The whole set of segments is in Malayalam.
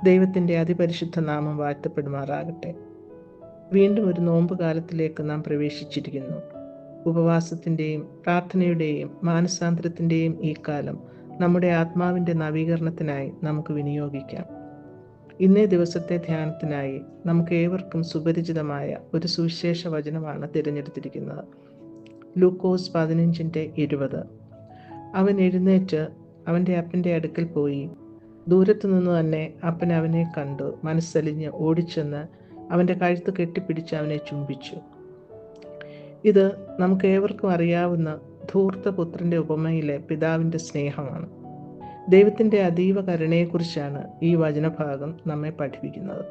ദൈവത്തിൻ്റെ അതിപരിശുദ്ധ നാമം വാഴ്ത്തപ്പെടുമാറാകട്ടെ. വീണ്ടും ഒരു നോമ്പ് കാലത്തിലേക്ക് നാം പ്രവേശിച്ചിരിക്കുന്നു. ഉപവാസത്തിൻ്റെയും പ്രാർത്ഥനയുടെയും മാനസാന്തരത്തിൻ്റെയും ഈ കാലം നമ്മുടെ ആത്മാവിൻ്റെ നവീകരണത്തിനായി നമുക്ക് വിനിയോഗിക്കാം. ഇന്നേ ദിവസത്തെ ധ്യാനത്തിനായി നമുക്ക് ഏവർക്കും സുപരിചിതമായ ഒരു സുവിശേഷ വചനമാണ് തിരഞ്ഞെടുത്തിരിക്കുന്നത്. ലൂക്കോസ് 15:20. അവൻ എഴുന്നേറ്റ് അവൻ്റെ അപ്പൻ്റെ അടുക്കൽ പോയി. ദൂരത്തുനിന്ന് തന്നെ അപ്പൻ അവനെ കണ്ടു മനസ്സലിഞ്ഞ് ഓടിച്ചെന്ന് അവൻ്റെ കഴുത്ത് കെട്ടിപ്പിടിച്ച് അവനെ ചുംബിച്ചു. ഇത് നമുക്ക് ഏവർക്കും അറിയാവുന്ന ധൂർത്തപുത്രൻ്റെ ഉപമയിലെ പിതാവിൻ്റെ സ്നേഹമാണ്. ദൈവത്തിൻ്റെ അതീവ കരുണയെക്കുറിച്ചാണ് ഈ വചനഭാഗം നമ്മെ പഠിപ്പിക്കുന്നത്.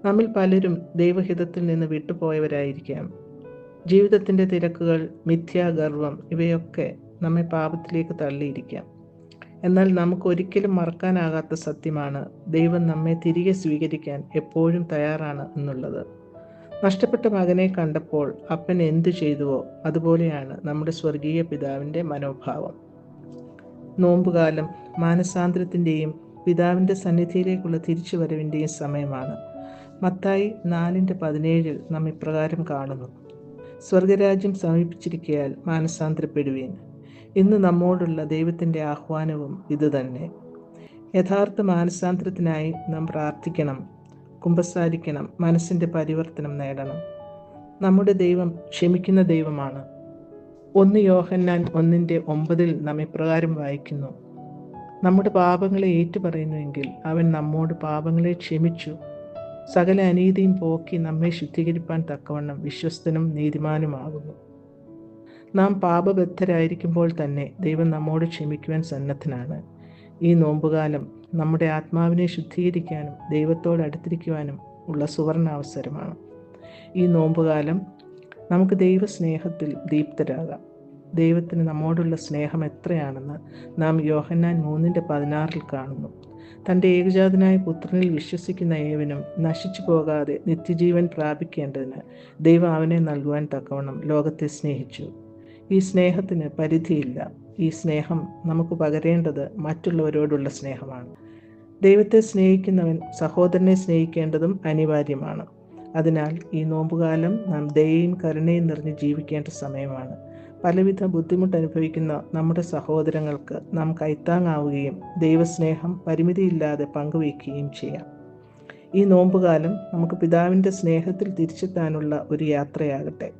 നമ്മിൽ പലരും ദൈവഹിതത്തിൽ നിന്ന് വിട്ടുപോയവരായിരിക്കാം. ജീവിതത്തിൻ്റെ തിരക്കുകൾ, മിഥ്യാഗർവം ഇവയൊക്കെ നമ്മെ പാപത്തിലേക്ക് തള്ളിയിരിക്കാം. എന്നാൽ നമുക്ക് ഒരിക്കലും മറക്കാനാകാത്ത സത്യമാണ് ദൈവം നമ്മെ തിരികെ സ്വീകരിക്കാൻ എപ്പോഴും തയ്യാറാണ് എന്നുള്ളത്. നഷ്ടപ്പെട്ട മകനെ കണ്ടപ്പോൾ അപ്പൻ എന്തു ചെയ്തുവോ അതുപോലെയാണ് നമ്മുടെ സ്വർഗീയ പിതാവിൻ്റെ മനോഭാവം. നോമ്പുകാലം മാനസാന്തരത്തിൻ്റെയും പിതാവിൻ്റെ സന്നിധിയിലേക്കുള്ള തിരിച്ചുവരവിൻ്റെയും സമയമാണ്. മത്തായി 4:17 നാം ഇപ്രകാരം കാണുന്നു: സ്വർഗരാജ്യം സമീപിച്ചിരിക്കയാൽ മാനസാന്തരപ്പെടുവീൻ. ഇന്ന് നമ്മോടുള്ള ദൈവത്തിൻ്റെ ആഹ്വാനവും ഇതുതന്നെ. യഥാർത്ഥ മാനസാന്തരത്തിനായി നാം പ്രാർത്ഥിക്കണം, കുമ്പസാരിക്കണം, മനസ്സിൻ്റെ പരിവർത്തനം നേടണം. നമ്മുടെ ദൈവം ക്ഷമിക്കുന്ന ദൈവമാണ്. 1 യോഹന്നാൻ 1:9 നാം ഇപ്രകാരം വായിക്കുന്നു: നമ്മുടെ പാപങ്ങളെ ഏറ്റുപറയുന്നുവെങ്കിൽ അവൻ നമ്മോട് പാപങ്ങളെ ക്ഷമിച്ചു സകല അനീതിയും പോക്കി നമ്മെ ശുദ്ധീകരിപ്പാൻ തക്കവണ്ണം വിശ്വസ്തനും നീതിമാനുമാകുന്നു. നാം പാപബദ്ധരായിരിക്കുമ്പോൾ തന്നെ ദൈവം നമ്മോട് ക്ഷമിക്കുവാൻ സന്നദ്ധനാണ്. ഈ നോമ്പുകാലം നമ്മുടെ ആത്മാവിനെ ശുദ്ധീകരിക്കാനും ദൈവത്തോട് അടുത്തിരിക്കുവാനും ഉള്ള സുവർണാവസരമാണ്. ഈ നോമ്പുകാലം നമുക്ക് ദൈവസ്നേഹത്തിൽ ദീപ്തരാകാം. ദൈവത്തിന് നമ്മോടുള്ള സ്നേഹം എത്രയാണെന്ന് നാം യോഹന്നാൻ 3:16 കാണുന്നു. തൻ്റെ ഏകജാതനായ പുത്രനിൽ വിശ്വസിക്കുന്ന ഏവനും നശിച്ചു പോകാതെ നിത്യജീവൻ പ്രാപിക്കേണ്ടതിന് ദൈവം അവനെ നൽകുവാൻ തക്കവണ്ണം ലോകത്തെ സ്നേഹിച്ചു. ഈ സ്നേഹത്തിന് പരിധിയില്ല. ഈ സ്നേഹം നമുക്ക് പകരേണ്ടത് മറ്റുള്ളവരോടുള്ള സ്നേഹമാണ്. ദൈവത്തെ സ്നേഹിക്കുന്നവൻ സഹോദരനെ സ്നേഹിക്കേണ്ടതും അനിവാര്യമാണ്. അതിനാൽ ഈ നോമ്പുകാലം നാം ദയയും കരുണയും നിറഞ്ഞ് ജീവിക്കേണ്ട സമയമാണ്. പലവിധ ബുദ്ധിമുട്ട് അനുഭവിക്കുന്ന നമ്മുടെ സഹോദരങ്ങൾക്ക് നാം കൈത്താങ്ങാവുകയും ദൈവസ്നേഹം പരിമിതിയില്ലാതെ പങ്കുവയ്ക്കുകയും ചെയ്യാം. ഈ നോമ്പുകാലം നമുക്ക് പിതാവിൻ്റെ സ്നേഹത്തിൽ തിരിച്ചെത്താനുള്ള ഒരു യാത്രയാകട്ടെ.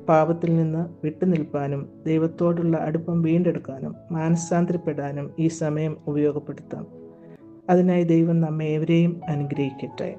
പാപത്തിൽ നിന്ന് വിട്ടുനിൽപ്പാനും ദൈവത്തോടുള്ള അടുപ്പം വീണ്ടെടുക്കാനും മാനസാന്തരപ്പെടാനും ഈ സമയം ഉപയോഗപ്പെടുത്താം. അതിനായി ദൈവം നമ്മെ ഏവരെയും അനുഗ്രഹിക്കട്ടെ.